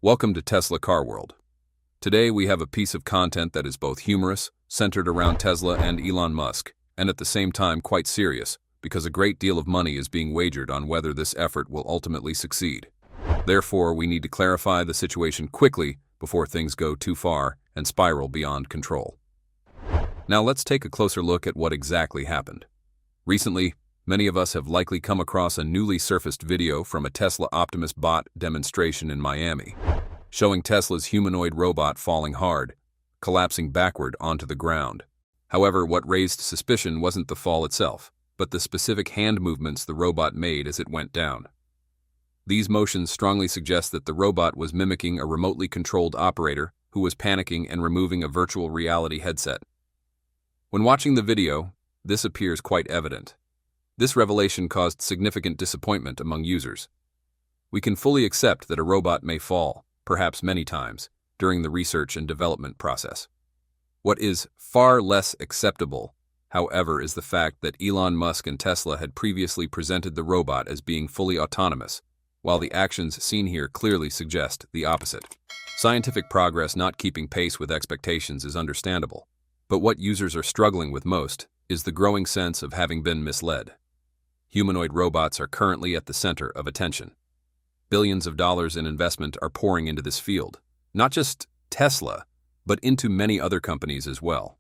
Welcome to Tesla Car World. Today we have a piece of content that is both humorous, centered around Tesla and Elon Musk, and at the same time quite serious, because a great deal of money is being wagered on whether this effort will ultimately succeed. Therefore, we need to clarify the situation quickly before things go too far and spiral beyond control. Now let's take a closer look at what exactly happened. Recently, many of us have likely come across a newly surfaced video from a Tesla Optimus Bot demonstration in Miami, showing Tesla's humanoid robot falling hard, collapsing backward onto the ground. However, what raised suspicion wasn't the fall itself, but the specific hand movements the robot made as it went down. These motions strongly suggest that the robot was mimicking a remotely controlled operator who was panicking and removing a virtual reality headset. When watching the video, this appears quite evident. This revelation caused significant disappointment among users. We can fully accept that a robot may fall, perhaps many times, during the research and development process. What is far less acceptable, however, is the fact that Elon Musk and Tesla had previously presented the robot as being fully autonomous, while the actions seen here clearly suggest the opposite. Scientific progress not keeping pace with expectations is understandable, but what users are struggling with most is the growing sense of having been misled. Humanoid robots are currently at the center of attention. Billions of dollars in investment are pouring into this field, not just Tesla, but into many other companies as well.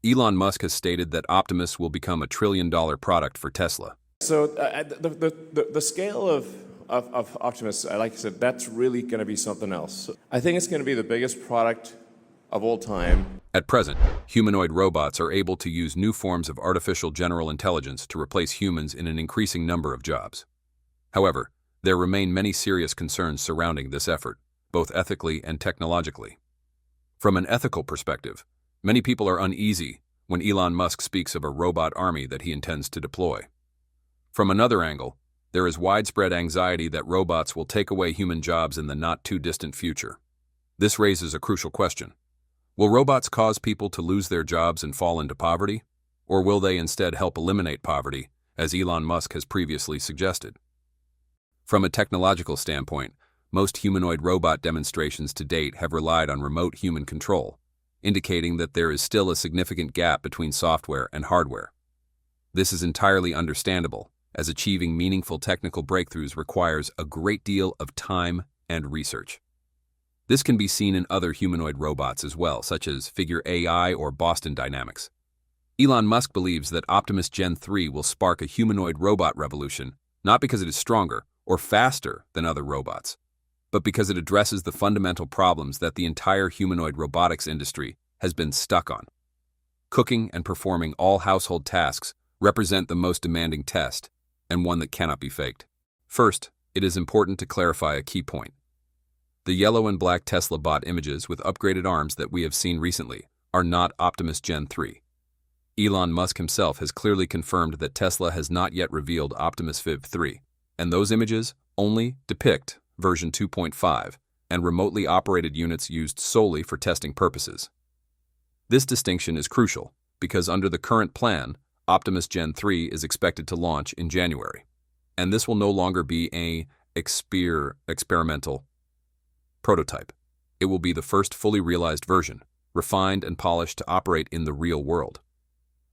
Elon Musk has stated that Optimus will become a trillion-dollar product for Tesla. So the scale of Optimus, like I said, that's really going to be something else. I think it's going to be the biggest product of all time. At present, humanoid robots are able to use new forms of artificial general intelligence to replace humans in an increasing number of jobs. However, there remain many serious concerns surrounding this effort, both ethically and technologically. From an ethical perspective, many people are uneasy when Elon Musk speaks of a robot army that he intends to deploy. From another angle, there is widespread anxiety that robots will take away human jobs in the not-too-distant future. This raises a crucial question. Will robots cause people to lose their jobs and fall into poverty, or will they instead help eliminate poverty, as Elon Musk has previously suggested? From a technological standpoint, most humanoid robot demonstrations to date have relied on remote human control, indicating that there is still a significant gap between software and hardware. This is entirely understandable, as achieving meaningful technical breakthroughs requires a great deal of time and research. This can be seen in other humanoid robots as well, such as Figure AI or Boston Dynamics. Elon Musk believes that Optimus Gen 3 will spark a humanoid robot revolution, not because it is stronger or faster than other robots, but because it addresses the fundamental problems that the entire humanoid robotics industry has been stuck on. Cooking and performing all household tasks represent the most demanding test, and one that cannot be faked. First, it is important to clarify a key point. The yellow and black Tesla bot images with upgraded arms that we have seen recently are not Optimus Gen 3. Elon Musk himself has clearly confirmed that Tesla has not yet revealed Optimus Fib 3, and those images only depict version 2.5 and remotely operated units used solely for testing purposes. This distinction is crucial because under the current plan, Optimus Gen 3 is expected to launch in January, and this will no longer be an experimental prototype. It will be the first fully realized version, refined and polished to operate in the real world.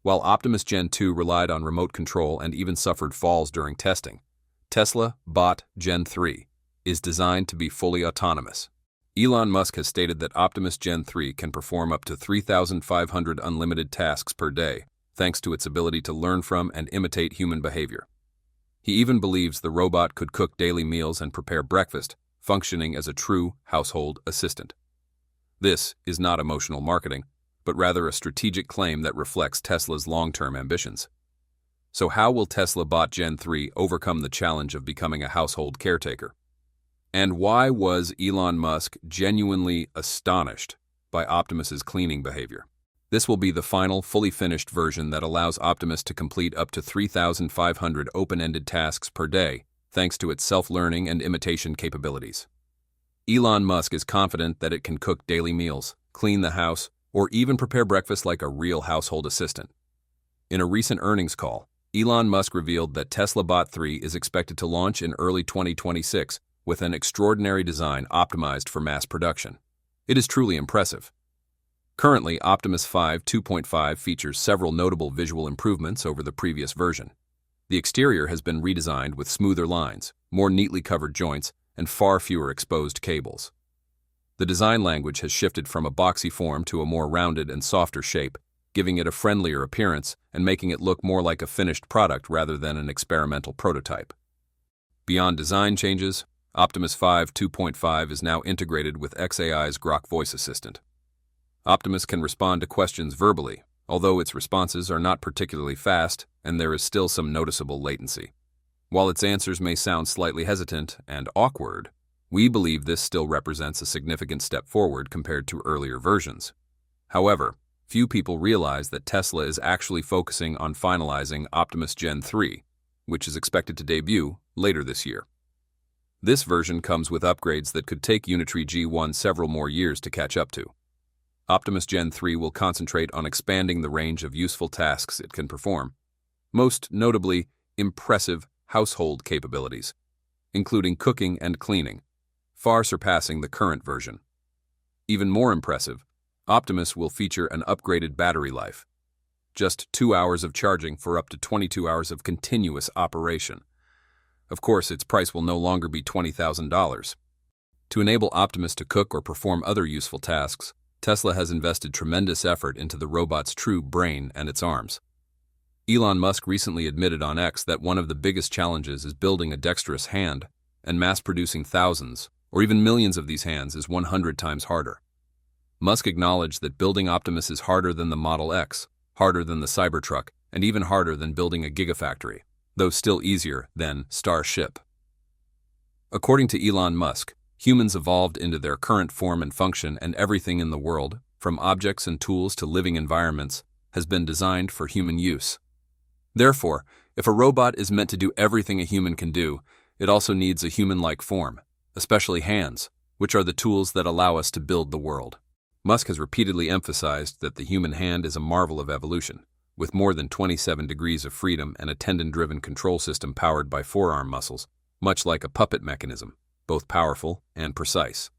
While Optimus Gen 2 relied on remote control and even suffered falls during testing, Tesla Bot Gen 3 is designed to be fully autonomous. Elon Musk has stated that Optimus Gen 3 can perform up to 3,500 unlimited tasks per day, thanks to its ability to learn from and imitate human behavior. He even believes the robot could cook daily meals and prepare breakfast, functioning as a true household assistant. This is not emotional marketing, but rather a strategic claim that reflects Tesla's long-term ambitions. So how will Tesla Bot Gen 3 overcome the challenge of becoming a household caretaker? And why was Elon Musk genuinely astonished by Optimus's cleaning behavior? This will be the final, fully finished version that allows Optimus to complete up to 3,500 open-ended tasks per day, thanks to its self-learning and imitation capabilities. Elon Musk is confident that it can cook daily meals, clean the house, or even prepare breakfast like a real household assistant. In a recent earnings call, Elon Musk revealed that Tesla Bot 3 is expected to launch in early 2026, with an extraordinary design optimized for mass production. It is truly impressive. Currently, Optimus 5 2.5 features several notable visual improvements over the previous version. The exterior has been redesigned with smoother lines, more neatly covered joints, and far fewer exposed cables. The design language has shifted from a boxy form to a more rounded and softer shape, giving it a friendlier appearance and making it look more like a finished product rather than an experimental prototype. Beyond design changes, Optimus 5 2.5 is now integrated with xAI's Grok voice assistant. Optimus can respond to questions verbally, although its responses are not particularly fast and there is still some noticeable latency. While its answers may sound slightly hesitant and awkward, we believe this still represents a significant step forward compared to earlier versions. However, few people realize that Tesla is actually focusing on finalizing Optimus Gen 3, which is expected to debut later this year. This version comes with upgrades that could take Unitree G1 several more years to catch up to. Optimus Gen 3 will concentrate on expanding the range of useful tasks it can perform, most notably impressive household capabilities, including cooking and cleaning, far surpassing the current version. Even more impressive, Optimus will feature an upgraded battery life, just 2 hours of charging for up to 22 hours of continuous operation. Of course, its price will no longer be $20,000. To enable Optimus to cook or perform other useful tasks, Tesla has invested tremendous effort into the robot's true brain and its arms. Elon Musk recently admitted on X that one of the biggest challenges is building a dexterous hand, and mass-producing thousands, or even millions of these hands is 100 times harder. Musk acknowledged that building Optimus is harder than the Model X, harder than the Cybertruck, and even harder than building a gigafactory, though still easier than Starship. According to Elon Musk, humans evolved into their current form and function, and everything in the world, from objects and tools to living environments, has been designed for human use. Therefore, if a robot is meant to do everything a human can do, it also needs a human-like form, especially hands, which are the tools that allow us to build the world. Musk has repeatedly emphasized that the human hand is a marvel of evolution, with more than 27 degrees of freedom and a tendon-driven control system powered by forearm muscles, much like a puppet mechanism, both powerful and precise.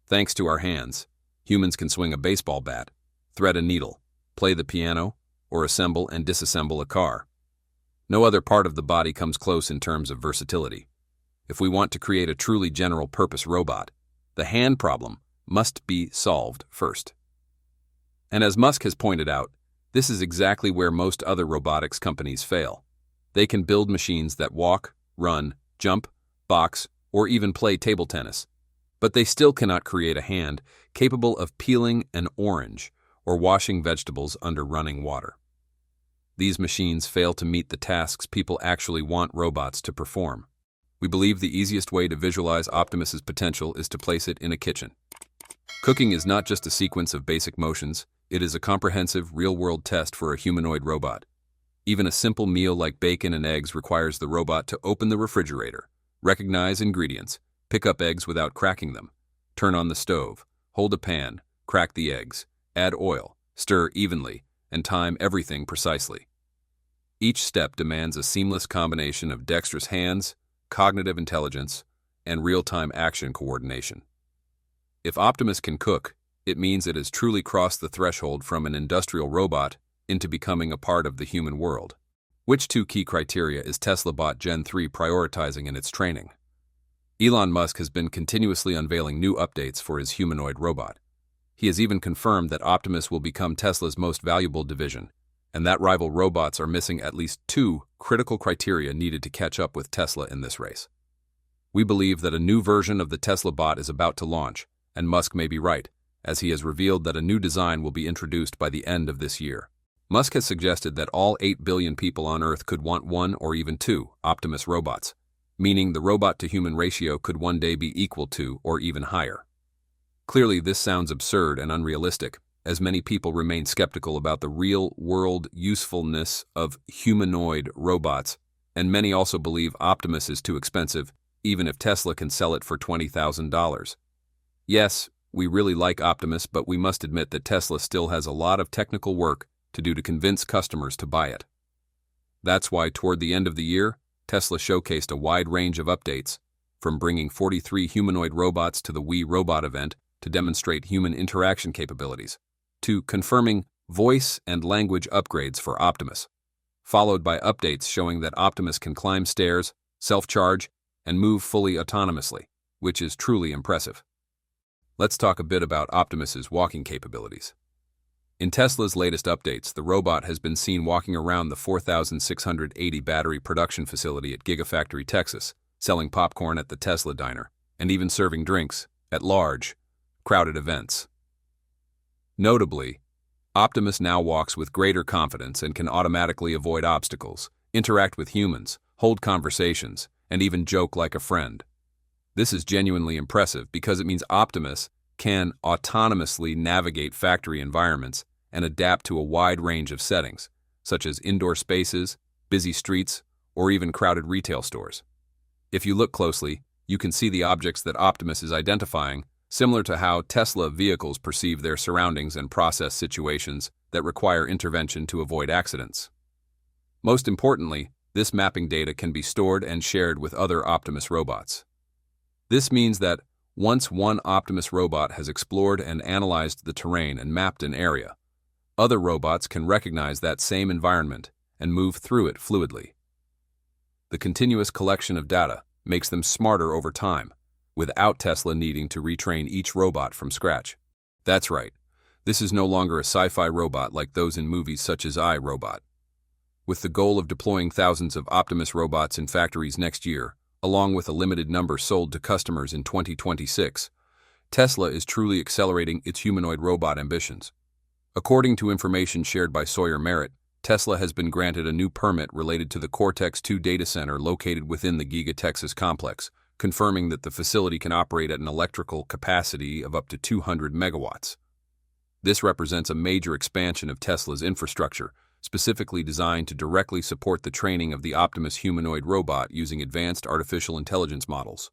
Thanks to our hands, humans can swing a baseball bat, thread a needle, play the piano, or assemble and disassemble a car. No other part of the body comes close in terms of versatility. If we want to create a truly general-purpose robot, the hand problem must be solved first. And as Musk has pointed out, this is exactly where most other robotics companies fail. They can build machines that walk, run, jump, box, or even play table tennis, but they still cannot create a hand capable of peeling an orange or washing vegetables under running water. These machines fail to meet the tasks people actually want robots to perform. We believe the easiest way to visualize Optimus's potential is to place it in a kitchen. Cooking is not just a sequence of basic motions, it is a comprehensive, real-world test for a humanoid robot. Even a simple meal like bacon and eggs requires the robot to open the refrigerator, recognize ingredients, pick up eggs without cracking them, turn on the stove, hold a pan, crack the eggs, add oil, stir evenly, and time everything precisely. Each step demands a seamless combination of dexterous hands, cognitive intelligence, and real-time action coordination. If Optimus can cook, it means it has truly crossed the threshold from an industrial robot into becoming a part of the human world. Which two key criteria is Tesla Bot Gen 3 prioritizing in its training? Elon Musk has been continuously unveiling new updates for his humanoid robot. He has even confirmed that Optimus will become Tesla's most valuable division, and that rival robots are missing at least 2 critical criteria needed to catch up with Tesla in this race. We believe that a new version of the Tesla Bot is about to launch, and Musk may be right, as he has revealed that a new design will be introduced by the end of this year. Musk has suggested that all 8 billion people on Earth could want 1 or even 2 Optimus robots, meaning the robot-to-human ratio could one day be equal to or even higher. Clearly, this sounds absurd and unrealistic, as many people remain skeptical about the real-world usefulness of humanoid robots, and many also believe Optimus is too expensive, even if Tesla can sell it for $20,000. Yes, we really like Optimus, but we must admit that Tesla still has a lot of technical work to do to convince customers to buy it. That's why toward the end of the year, Tesla showcased a wide range of updates, from bringing 43 humanoid robots to the We Robot event to demonstrate human interaction capabilities, to confirming voice and language upgrades for Optimus, followed by updates showing that Optimus can climb stairs, self-charge, and move fully autonomously, which is truly impressive. Let's talk a bit about Optimus's walking capabilities. In Tesla's latest updates, the robot has been seen walking around the 4,680 battery production facility at Gigafactory, Texas, selling popcorn at the Tesla diner, and even serving drinks at large, crowded events. Notably, Optimus now walks with greater confidence and can automatically avoid obstacles, interact with humans, hold conversations, and even joke like a friend. This is genuinely impressive because it means Optimus can autonomously navigate factory environments and adapt to a wide range of settings, such as indoor spaces, busy streets, or even crowded retail stores. If you look closely, you can see the objects that Optimus is identifying, similar to how Tesla vehicles perceive their surroundings and process situations that require intervention to avoid accidents. Most importantly, this mapping data can be stored and shared with other Optimus robots. This means that once one Optimus robot has explored and analyzed the terrain and mapped an area, other robots can recognize that same environment and move through it fluidly. The continuous collection of data makes them smarter over time, without Tesla needing to retrain each robot from scratch. That's right, this is no longer a sci-fi robot like those in movies such as I, Robot. With the goal of deploying thousands of Optimus robots in factories next year, along with a limited number sold to customers in 2026, Tesla is truly accelerating its humanoid robot ambitions. According to information shared by Sawyer Merritt, Tesla has been granted a new permit related to the Cortex-2 data center located within the Giga Texas complex, confirming that the facility can operate at an electrical capacity of up to 200 megawatts. This represents a major expansion of Tesla's infrastructure, specifically designed to directly support the training of the Optimus humanoid robot using advanced artificial intelligence models.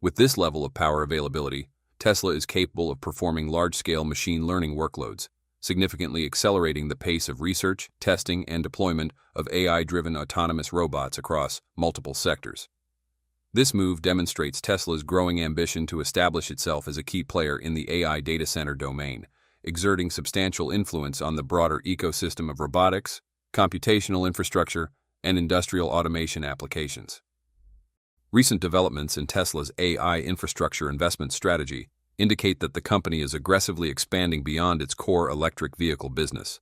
With this level of power availability, Tesla is capable of performing large-scale machine learning workloads, significantly accelerating the pace of research, testing, and deployment of AI-driven autonomous robots across multiple sectors. This move demonstrates Tesla's growing ambition to establish itself as a key player in the AI data center domain, exerting substantial influence on the broader ecosystem of robotics, computational infrastructure, and industrial automation applications. Recent developments in Tesla's AI infrastructure investment strategy indicate that the company is aggressively expanding beyond its core electric vehicle business.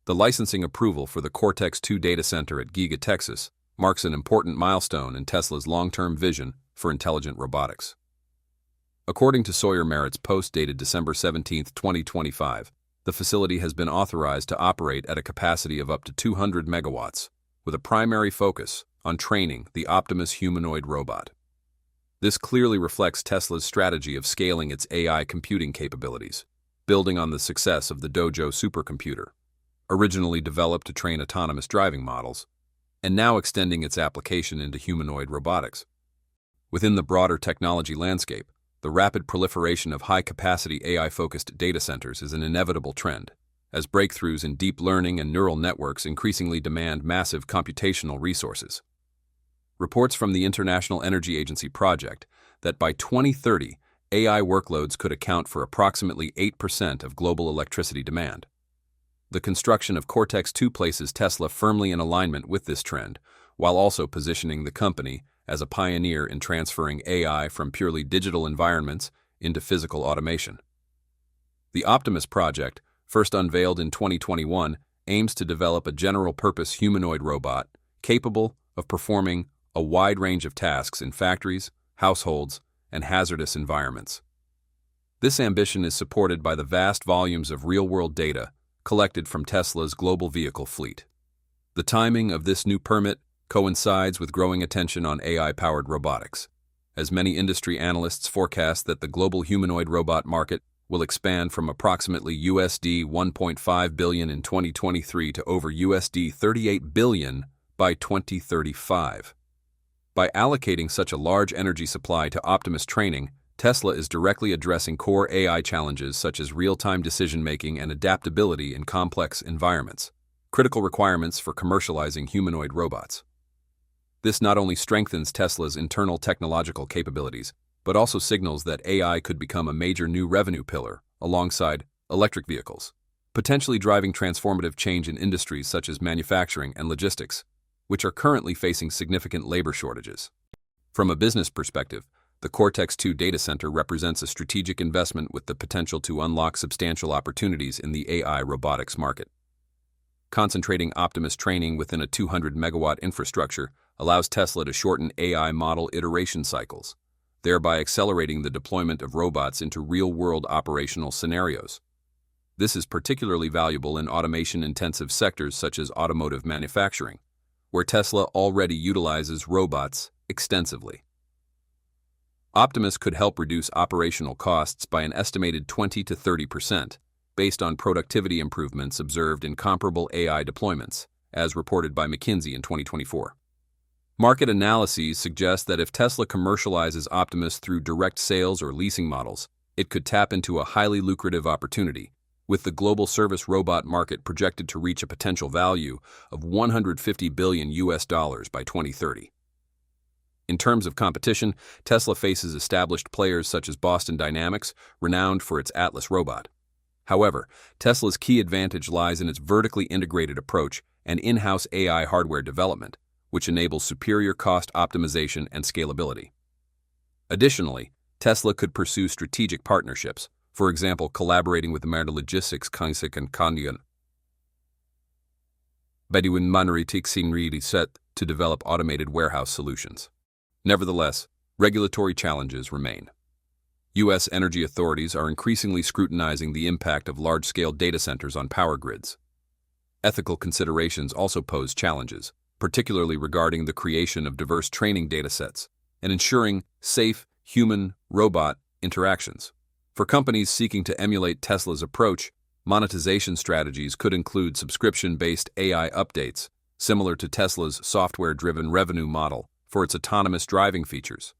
The licensing approval for the Cortex-2 data center at Giga Texas marks an important milestone in Tesla's long-term vision for intelligent robotics. According to Sawyer Merritt's post dated December 17, 2025, the facility has been authorized to operate at a capacity of up to 200 megawatts, with a primary focus on training the Optimus humanoid robot. This clearly reflects Tesla's strategy of scaling its AI computing capabilities, building on the success of the Dojo supercomputer, originally developed to train autonomous driving models, and now extending its application into humanoid robotics. Within the broader technology landscape, the rapid proliferation of high-capacity AI-focused data centers is an inevitable trend, as breakthroughs in deep learning and neural networks increasingly demand massive computational resources. Reports from the International Energy Agency project that by 2030, AI workloads could account for approximately 8% of global electricity demand. The construction of Cortex-2 places Tesla firmly in alignment with this trend, while also positioning the company as a pioneer in transferring AI from purely digital environments into physical automation. The Optimus project, first unveiled in 2021, aims to develop a general-purpose humanoid robot capable of performing a wide range of tasks in factories, households, and hazardous environments. This ambition is supported by the vast volumes of real-world data collected from Tesla's global vehicle fleet. The timing of this new permit coincides with growing attention on AI-powered robotics, as many industry analysts forecast that the global humanoid robot market will expand from approximately USD 1.5 billion in 2023 to over USD 38 billion by 2035. By allocating such a large energy supply to Optimus training, Tesla is directly addressing core AI challenges such as real-time decision-making and adaptability in complex environments, critical requirements for commercializing humanoid robots. This not only strengthens Tesla's internal technological capabilities, but also signals that AI could become a major new revenue pillar alongside electric vehicles, potentially driving transformative change in industries such as manufacturing and logistics, which are currently facing significant labor shortages. From a business perspective, the Cortex-2 data center represents a strategic investment with the potential to unlock substantial opportunities in the AI robotics market. Concentrating Optimus training within a 200-megawatt infrastructure allows Tesla to shorten AI model iteration cycles, thereby accelerating the deployment of robots into real-world operational scenarios. This is particularly valuable in automation-intensive sectors such as automotive manufacturing, where Tesla already utilizes robots extensively. Optimus could help reduce operational costs by an estimated 20 to 30%, based on productivity improvements observed in comparable AI deployments, as reported by McKinsey in 2024. Market analyses suggest that if Tesla commercializes Optimus through direct sales or leasing models, it could tap into a highly lucrative opportunity, with the global service robot market projected to reach a potential value of $150 billion by 2030. In terms of competition, Tesla faces established players such as Boston Dynamics, renowned for its Atlas robot. However, Tesla's key advantage lies in its vertically integrated approach and in-house AI hardware development, which enables superior cost optimization and scalability. Additionally, Tesla could pursue strategic partnerships, for example, collaborating with the logistics Kansik and Kandian. Bedouin Manaritik set to develop automated warehouse solutions. Nevertheless, regulatory challenges remain. U.S. energy authorities are increasingly scrutinizing the impact of large-scale data centers on power grids. Ethical considerations also pose challenges, particularly regarding the creation of diverse training datasets and ensuring safe human-robot interactions. For companies seeking to emulate Tesla's approach, monetization strategies could include subscription-based AI updates, similar to Tesla's software-driven revenue model for its autonomous driving features.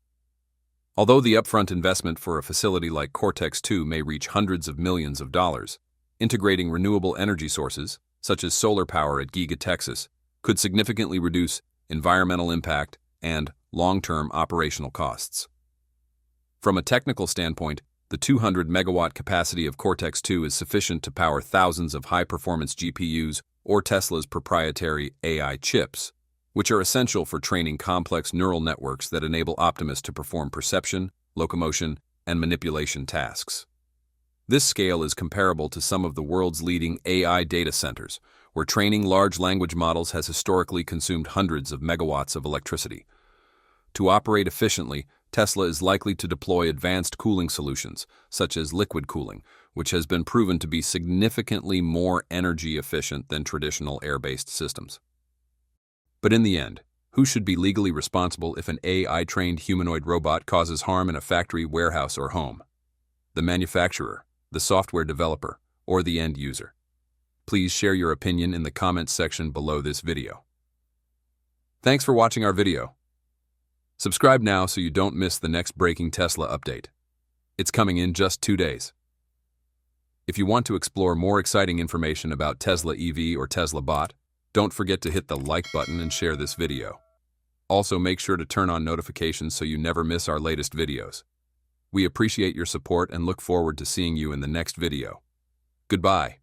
Although the upfront investment for a facility like Cortex-2 may reach hundreds of millions of dollars, integrating renewable energy sources, such as solar power at Giga Texas, could significantly reduce environmental impact and long-term operational costs. From a technical standpoint, the 200-megawatt capacity of Cortex-2 is sufficient to power thousands of high-performance GPUs or Tesla's proprietary AI chips, which are essential for training complex neural networks that enable Optimus to perform perception, locomotion, and manipulation tasks. This scale is comparable to some of the world's leading AI data centers, where training large language models has historically consumed hundreds of megawatts of electricity. To operate efficiently, Tesla is likely to deploy advanced cooling solutions, such as liquid cooling, which has been proven to be significantly more energy efficient than traditional air-based systems. But in the end, who should be legally responsible if an AI-trained humanoid robot causes harm in a factory, warehouse, or home? The manufacturer, the software developer, or the end user? Please share your opinion in the comments section below this video. Thanks for watching our video. Subscribe now so you don't miss the next breaking Tesla update. It's coming in just 2 days. If you want to explore more exciting information about Tesla EV or Tesla Bot, don't forget to hit the like button and share this video. Also, make sure to turn on notifications so you never miss our latest videos. We appreciate your support and look forward to seeing you in the next video. Goodbye.